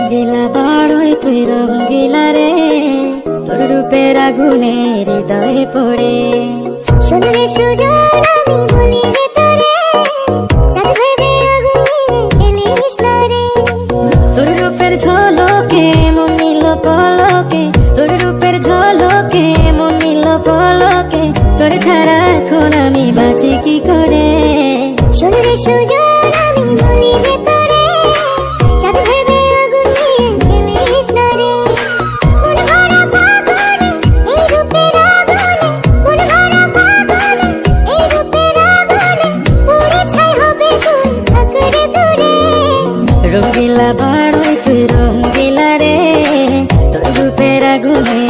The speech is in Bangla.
রঙ্গিলা বাড়ই তুই রঙ্গিলা রে, তোর রূপের আগুনে হৃদয়ে পড়ে। শোন রে সুজন আমি বলি যে তোরে, চাঁদ ভেবে আগুন নিয়ে খেলিস না রে। তোর রূপের ঝলকে মন নিল পলকে, তোর রূপের ঝলকে মন নিল পলকে, তোর ছাড়া এখন আমি বাঁচি কি করে। শোন রে সুজন আমি বলি যে তোরে, চাঁদ ভেবে আগুন নিয়ে খেলিস না রে। মন ভরা ফাগুনে এই রূপের আগুনে, মন ভরা ফাগুনে এই রূপের আগুনে, পুড়ে ছাই হবে তুই থাক রে দূরে। রঙ্গিলা বাড়ই তুই রঙ্গিলা রে, তোর রূপের আগুনে